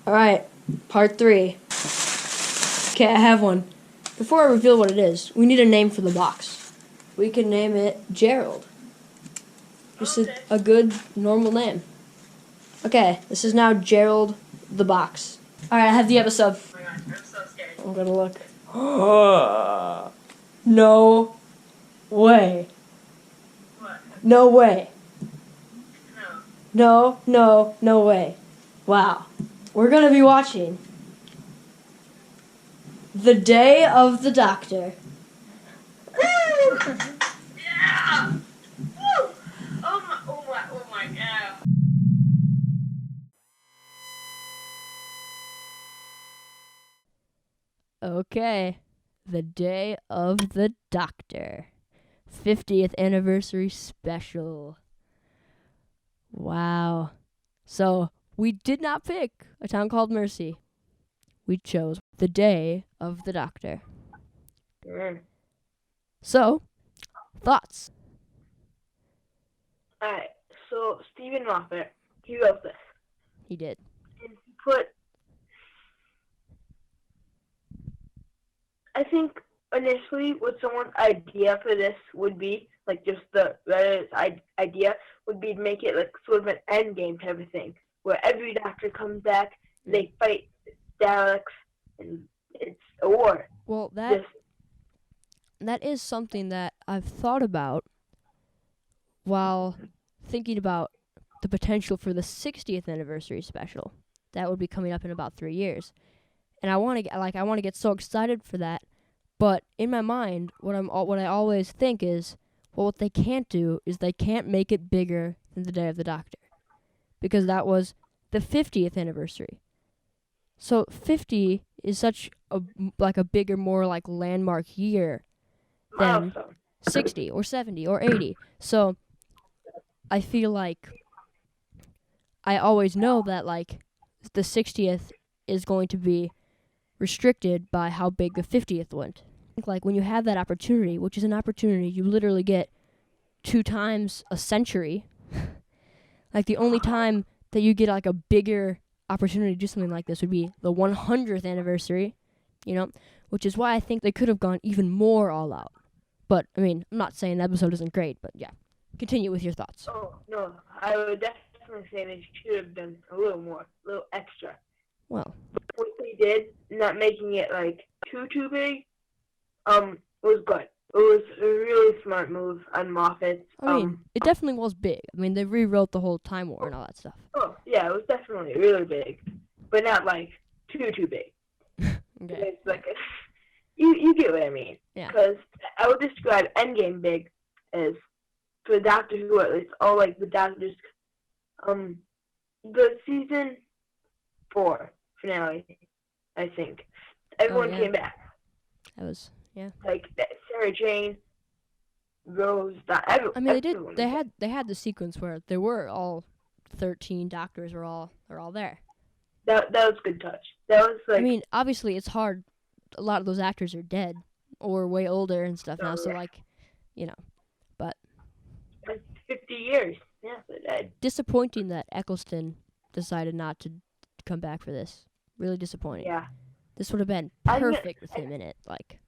All right, part 3. Okay, I have one. Before I reveal what it is, we need a name for the box. We can name it Gerald. Just a good, normal name. Okay, this is now Gerald the box. All right, I have the episode. Oh my gosh, I'm so scared. I'm gonna look. No way. What? No way. No. No way. Wow. We're gonna be watching The Day of the Doctor. Yeah! Woo! Oh my god. Okay. The Day of the Doctor. 50th anniversary special. Wow. So, we did not pick A Town Called Mercy. We chose The Day of the Doctor. So, thoughts? Alright, so Stephen Moffat, he wrote this. He did. And he put, I think initially what someone's idea for this would be, like just the Reddit's idea, would be to make it like sort of an endgame type of thing, where every doctor comes back, they fight Daleks, and it's a war. Well, that is something that I've thought about while thinking about the potential for the 60th anniversary special. That would be coming up in about 3 years. And I want to get so excited for that, but in my mind, what I always think is, well, what they can't do is they can't make it bigger than the Day of the Doctor, because that was the 50th anniversary. So 50 is such a bigger, more like landmark year than Milestone. 60 or 70 or 80. So I feel like I always know that like the 60th is going to be restricted by how big the 50th went. Like when you have that opportunity, which is an opportunity you literally get 2 times a century, like the only time that you get like a bigger opportunity to do something like this would be the 100th anniversary, which is why I think they could have gone even more all out. But, I mean, I'm not saying the episode isn't great, but yeah. Continue with your thoughts. Oh, no, I would definitely say they should have done a little more, a little extra. Well, what they did, not making it like too big, was good. It was a really smart move on Moffat. I mean, it definitely was big. I mean, they rewrote the whole Time War and all that stuff. Oh yeah, it was definitely really big, but not like too big. Okay. It's like you get what I mean. Yeah. Because I would describe Endgame big as, for Doctor Who at least, all like the Doctors, the season 4 finale, I think. Everyone came back. That was, yeah. Like Sarah Jane, Rose, everyone. I mean, they had the sequence where there were all 13 doctors they're all there. That was a good touch. That was like. I mean, obviously it's hard. A lot of those actors are dead or way older and stuff now. So like, but. Like 50 years. Yeah, they're dead. Disappointing that Eccleston decided not to come back for this. Really disappointing. Yeah. This would have been perfect with him in it, like.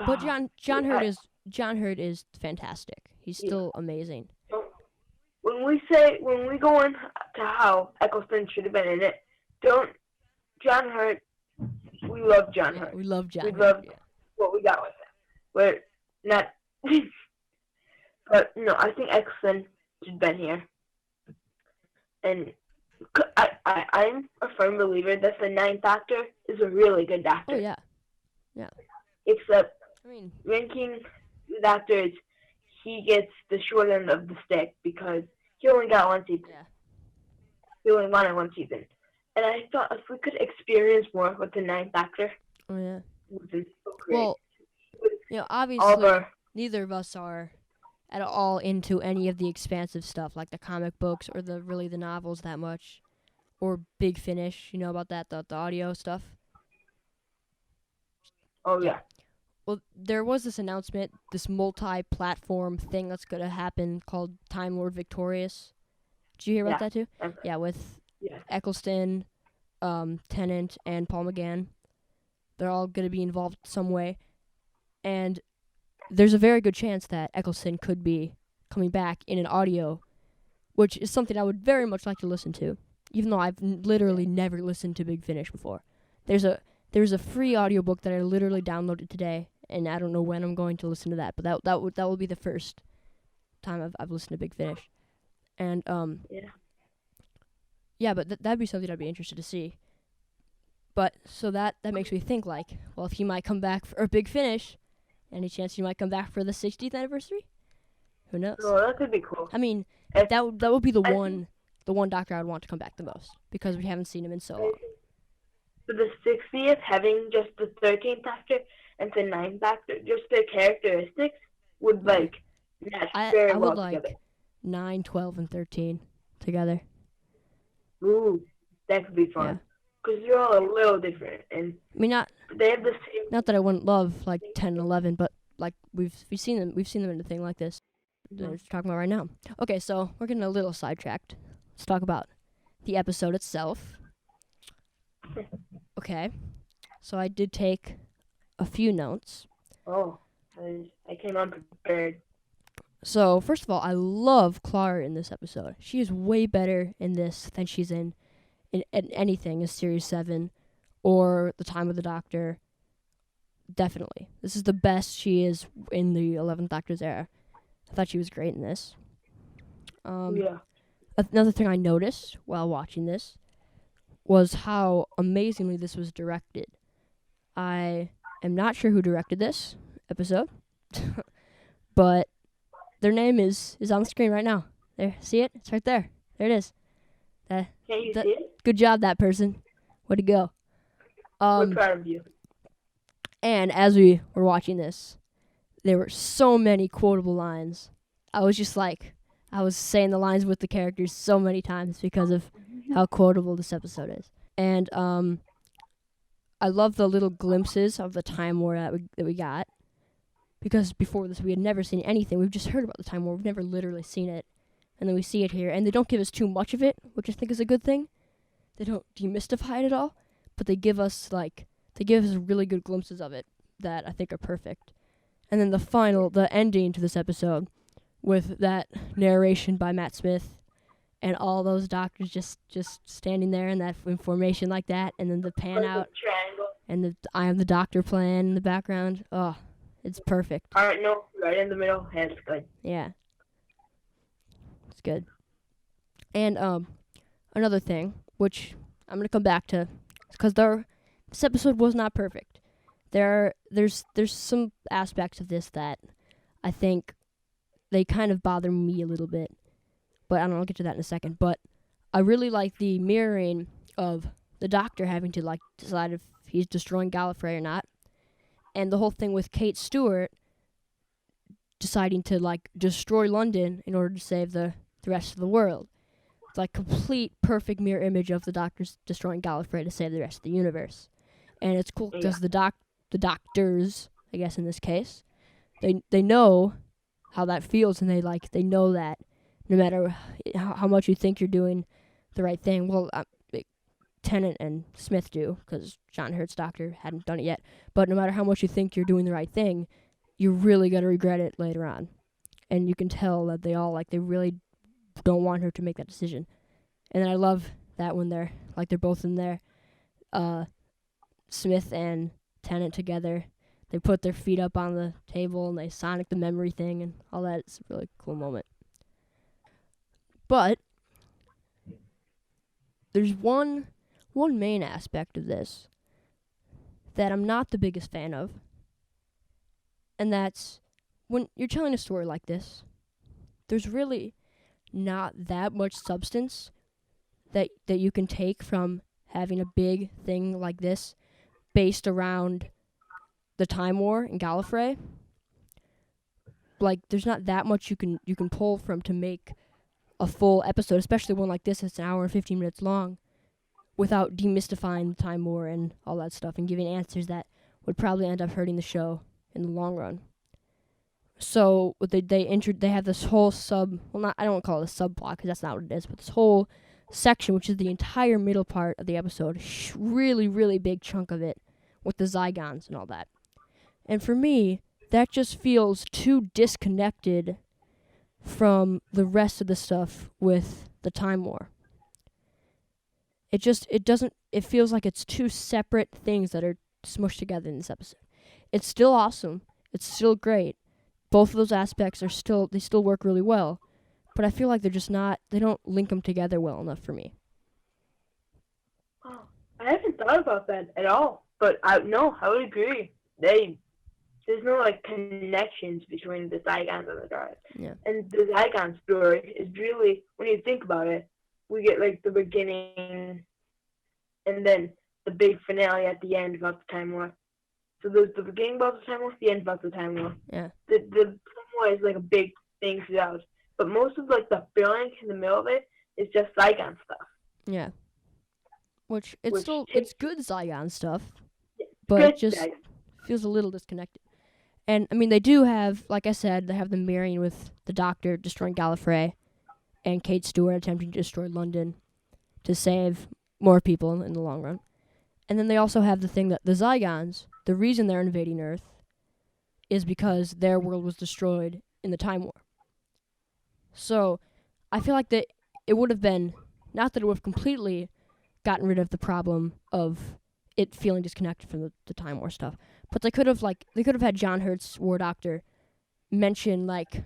But John Hurt is fantastic. He's still amazing. When we go on to how Eccleston should have been in it, John Hurt. We love John Hurt. We love John. We love what we got with him. We're not. But no, I think Eccleston should have been here. And I'm a firm believer that the 9th Doctor is a really good Doctor. Oh yeah. Yeah. Except, I mean, ranking the Doctors, he gets the short end of the stick because he only got 1 season. Yeah. He only wanted 1 season. And I thought if we could experience more with the 9th Doctor, oh yeah. it would have been so great. Well, obviously, neither of us are at all into any of the expansive stuff, like the comic books or the novels that much, or Big Finish. You know about that, the audio stuff. Oh yeah. Well, there was this announcement, this multi-platform thing that's going to happen called Time Lord Victorious. Did you hear about that too? Yeah, with Yeah. Eccleston, Tennant, and Paul McGann. They're all going to be involved some way. And there's a very good chance that Eccleston could be coming back in an audio, which is something I would very much like to listen to, even though I've literally never listened to Big Finish before. There's a free audiobook that I literally downloaded today, and I don't know when I'm going to listen to that, but that will be the first time I've listened to Big Finish. And yeah, but that'd be something I'd be interested to see. But so that makes me think, like, well, if he might come back for a Big Finish, any chance he might come back for the 60th anniversary? Who knows? Oh, that could be cool. I mean, If- that would be the I one Doctor I would want to come back the most, because we haven't seen him in so long. For the 60th, having just the 13th Doctor and the 9th Doctor, just their characteristics would match very I well would like together. 9, 12, and 13 together. Ooh, that could be fun. Because they're all a little different, and I mean, they have the same. not that I wouldn't love like 10 and 11, but like we've seen them in a thing like this that we're talking about right now. Okay, so we're getting a little sidetracked. Let's talk about the episode itself. Okay, so I did take a few notes. Oh, I came unprepared. So first of all, I love Clara in this episode. She is way better in this than she's in anything in Series 7 or The Time of the Doctor. Definitely. This is the best she is in the 11th Doctor's era. I thought she was great in this. Yeah. Another thing I noticed while watching this was how amazingly this was directed. I am not sure who directed this episode, but their name is on the screen right now. There, see it? It's right there. There it is. Can you see it? Good job, that person. Way to go. We're proud of you. And as we were watching this, there were so many quotable lines. I was saying the lines with the characters so many times because of how quotable this episode is. And I love the little glimpses of the Time War that we got. Because before this, we had never seen anything. We've just heard about the Time War. We've never literally seen it. And then we see it here. And they don't give us too much of it, which I think is a good thing. They don't demystify it at all. But they give us really good glimpses of it that I think are perfect. And then the ending to this episode with that narration by Matt Smith and all those doctors just standing there in that formation like that, and then the pan out Triangle. and the I Am the Doctor playing in the background. Oh, it's perfect. Alright, no, right in the middle. That's good. Yeah. It's good. And another thing, which I'm going to come back to, because this episode was not perfect. There's some aspects of this that I think they kind of bother me a little bit. But I don't know, I'll get to that in a second. But I really like the mirroring of the Doctor having to like decide if he's destroying Gallifrey or not. And the whole thing with Kate Stewart deciding to like destroy London in order to save the rest of the world. It's like complete perfect mirror image of the Doctor's destroying Gallifrey to save the rest of the universe. And it's cool because the doctors, I guess in this case, they know how that feels, and they know that no matter how much you think you're doing the right thing, well, Tennant and Smith do, because John Hurt's Doctor hadn't done it yet. But no matter how much you think you're doing the right thing, you're really gonna regret it later on, and you can tell that they really don't want her to make that decision. And then I love that when they're both in there, Smith and Tennant together, they put their feet up on the table and they sonic the memory thing and all that. It's a really cool moment. But there's one main aspect of this that I'm not the biggest fan of, and that's when you're telling a story like this, there's really not that much substance that you can take from having a big thing like this based around the Time War and Gallifrey. Like, there's not that much you can pull from to make a full episode, especially one like this that's an hour and 15 minutes long, without demystifying the Time War and all that stuff and giving answers that would probably end up hurting the show in the long run. So they have this whole I don't want to call it a subplot because that's not what it is, but this whole section, which is the entire middle part of the episode, really, really big chunk of it, with the Zygons and all that. And for me, that just feels too disconnected from the rest of the stuff with the Time War. It feels like it's two separate things that are smushed together in this episode. It's still awesome. It's still great. Both of those aspects they still work really well. But I feel like they don't link them together well enough for me. Oh, I haven't thought about that at all. But I would agree. There's no like connections between the Zygons and the Guards. Yeah. And the Zygon story is really, when you think about it, we get like the beginning and then the big finale at the end about the Time War. So there's the beginning about the Time War, the end about the Time War. Yeah. The Time War is like a big thing throughout. But most of like the filling in the middle of it is just Zygon stuff. Yeah. Which it's good Zygon stuff, Yeah, but good it just Zygon. feels a little disconnected. And I mean, they do have, like I said, they have the marrying with the Doctor destroying Gallifrey, and Kate Stewart attempting to destroy London to save more people in the long run. And then they also have the thing that the Zygons, the reason they're invading Earth, is because their world was destroyed in the Time War. So I feel like that it would have been, not that it would have completely gotten rid of the problem of it feeling disconnected from the Time War stuff, but they could have had John Hurt's War Doctor mention like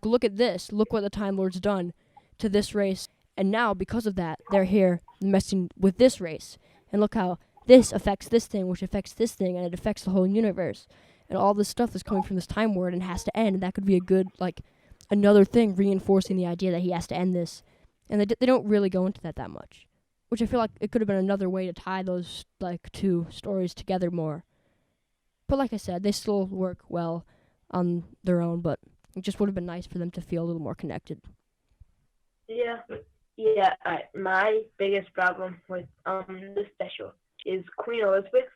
look at this, look what the Time Lord's done to this race, and now because of that they're here messing with this race, and look how this affects this thing, which affects this thing, and it affects the whole universe, and all this stuff is coming from this Time Lord and has to end, and that could be a good another thing reinforcing the idea that he has to end this, and they don't really go into that much. Which I feel like it could have been another way to tie those two stories together more. But like I said, they still work well on their own, but it just would have been nice for them to feel a little more connected. Yeah. My biggest problem with the special is Queen Elizabeth.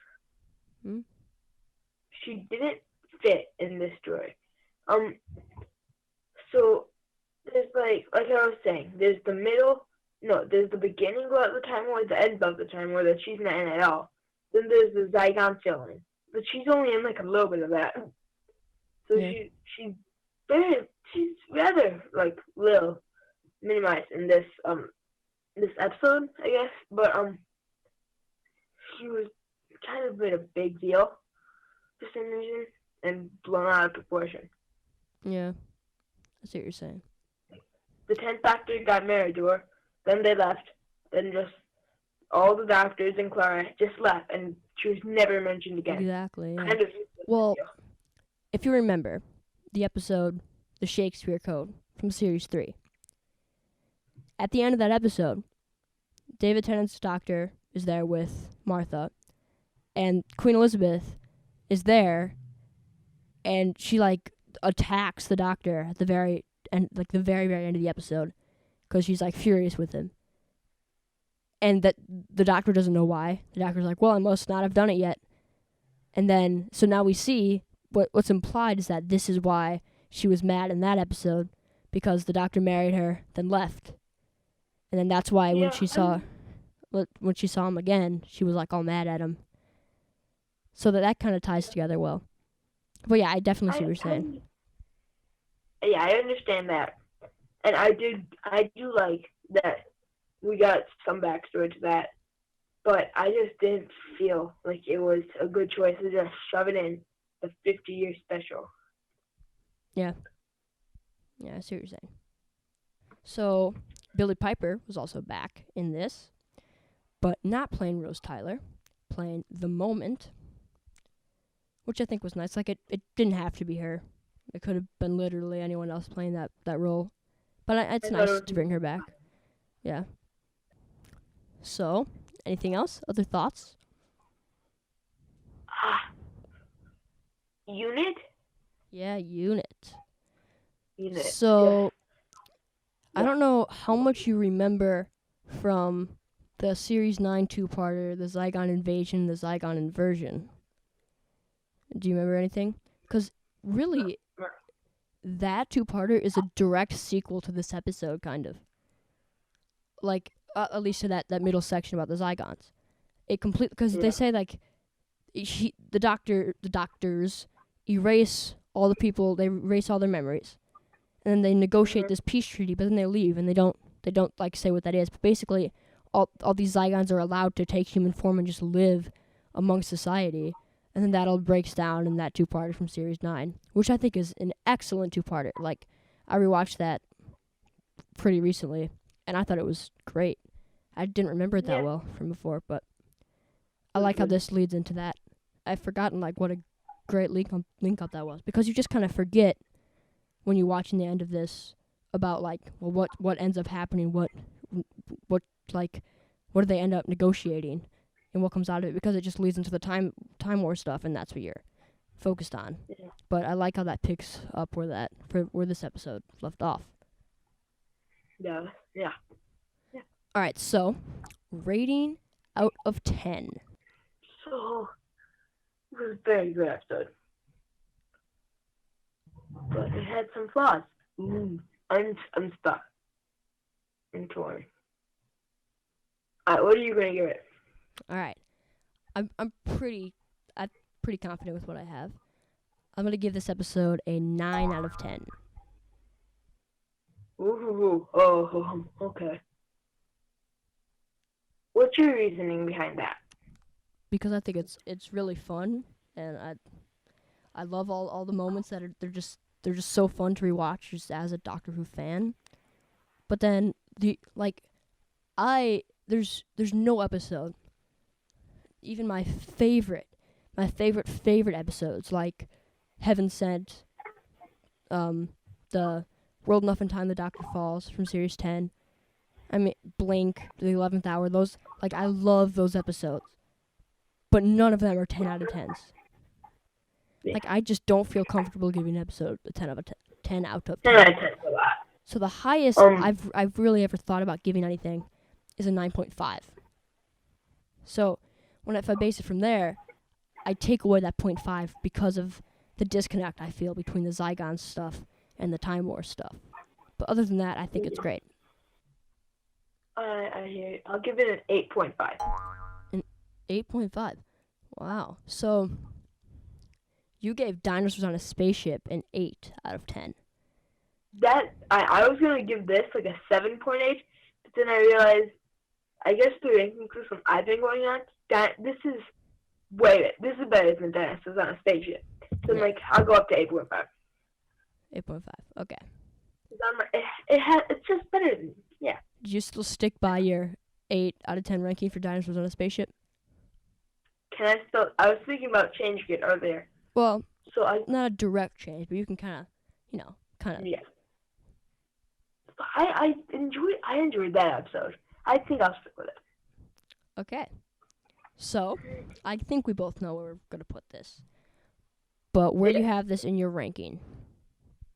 She didn't fit in this story. So there's like I was saying, there's the middle. No, there's the beginning of the Time War, the end of the Time War that she's not in at all. Then there's the Zygon filling, but she's only in like a little bit of that. So Yeah. she's rather like little minimized in this episode, I guess. But she was kind of made a big deal for some reason and blown out of proportion. Yeah, I see what you're saying. The 10th Doctor got married to her. Then they left. Then just all the doctors and Clara just left, and she was never mentioned again. Exactly. Yeah. Kind of. Well, if you remember the episode, The Shakespeare Code from Series 3, at the end of that episode, David Tennant's doctor is there with Martha, and Queen Elizabeth is there, and she attacks the doctor at the very end, the very, very end of the episode, because she's furious with him. And that the doctor doesn't know why. The doctor's like, well, I must not have done it yet. And then, so now we see what's implied is that this is why she was mad in that episode, because the doctor married her, then left. And then that's why when she saw him again, she was all mad at him. So that kind of ties together well. But yeah, I definitely see what you're saying. I understand that. And I do like that we got some backstory to that, but I just didn't feel like it was a good choice to just shove it in the 50-year special. Yeah. Yeah, I see what you're saying. So, Billie Piper was also back in this, but not playing Rose Tyler, playing The Moment, which I think was nice. It didn't have to be her. It could have been literally anyone else playing that role. But it's nice to bring her back. Yeah. So, anything else? Other thoughts? Unit? Yeah, Unit. Unit. So, yeah. I don't know how much you remember from the Series 9 two-parter, the Zygon Invasion, the Zygon Inversion. Do you remember anything? Because really, that two-parter is a direct sequel to this episode, kind of. at least to that middle section about the Zygons. It complete because they say like the doctors erase all the people, they erase all their memories, and then they negotiate this peace treaty, but then they leave and they don't like say what that is. But basically, all these Zygons are allowed to take human form and just live amongst society, and then that all breaks down in that two-parter from Series 9, which I think is an excellent two-parter. Like, I rewatched that pretty recently, and I thought it was great. I didn't remember it that well from before, but I like how this leads into that. I've forgotten like what a great link up that was, because you just kind of forget when you're watching the end of this about like, well, what ends up happening, what do they end up negotiating, and what comes out of it, because it just leads into the time war stuff, and that's what you're focused on. Yeah. But I like how that picks up where this episode left off. Yeah. All right, so rating out of 10. So, it was a very good episode. But it had some flaws. I'm stuck. I'm torn. Alright, what are you gonna give it? All right, I'm pretty confident with what I have. I'm gonna give this episode a 9 out of 10. Ooh, oh, okay. What's your reasoning behind that? Because I think it's really fun, and I love all the moments that they're just so fun to rewatch just as a Doctor Who fan. But then there's no episode, even my favorite episodes like Heaven Sent, the World Enough in Time the Doctor Falls from Series 10. I mean, Blink, the 11th Hour, those, like, I love those episodes. But none of them are 10 out of 10s. Like, I just don't feel comfortable giving an episode a 10 out of 10. 10 out of 10 a lot. So the highest I've really ever thought about giving anything is a 9.5. So if I base it from there, I take away that 0.5 because of the disconnect I feel between the Zygon stuff and the Time War stuff. But other than that, I think it's great. I hear you. I'll give it an 8.5. An 8.5. Wow. So you gave Dinosaurs on a Spaceship an 8 out of 10. I was gonna give this like a 7.8, but then I realized, I guess the ranking system I've been going on, this is better than Dinosaurs on a Spaceship. So I'm I'll go up to 8.5. 8.5. Okay. It's just better than, yeah. Did you still stick by your 8 out of 10 ranking for Dinosaurs on a Spaceship? I was thinking about changing it earlier. Well, not a direct change, but you can kind of. Yeah. I enjoyed that episode. I think I'll stick with it. Okay. So, I think we both know where we're going to put this. But where do you have this in your ranking?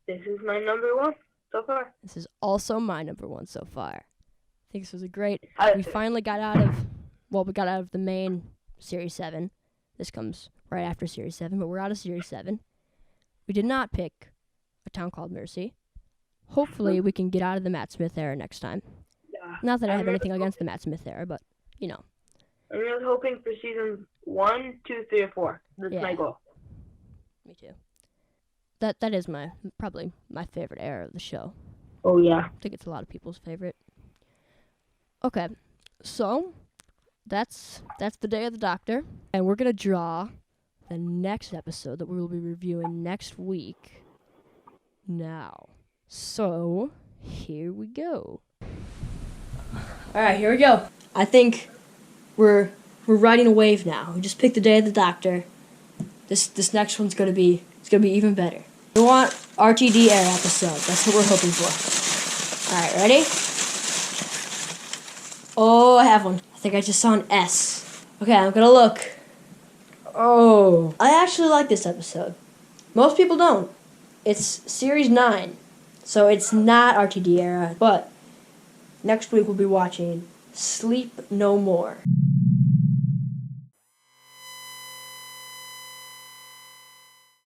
This is my number 1 so far. This is also my number 1 so far. I think this was a great... We finally got out of the main Series 7. This comes right after Series 7, but we're out of Series 7. We did not pick A Town Called Mercy. Hopefully, we can get out of the Matt Smith era next time. Yeah. Not that I have anything against the Matt Smith era, but, I'm really hoping for season 1, 2, 3, or 4. That's my goal. Me too. That is probably my favorite era of the show. Oh, yeah. I think it's a lot of people's favorite. Okay, so that's the Day of the Doctor, and we're gonna draw the next episode that we will be reviewing next week. Now, so here we go. All right, here we go. I think we're riding a wave now. We just picked the Day of the Doctor. This next one's gonna be even better. We want RTD era episode. That's what we're hoping for. All right, ready? Oh, I have one. I think I just saw an S. Okay, I'm gonna look. Oh, I actually like this episode. Most people don't. It's Series 9, so it's not RTD era, but next week we'll be watching Sleep No More.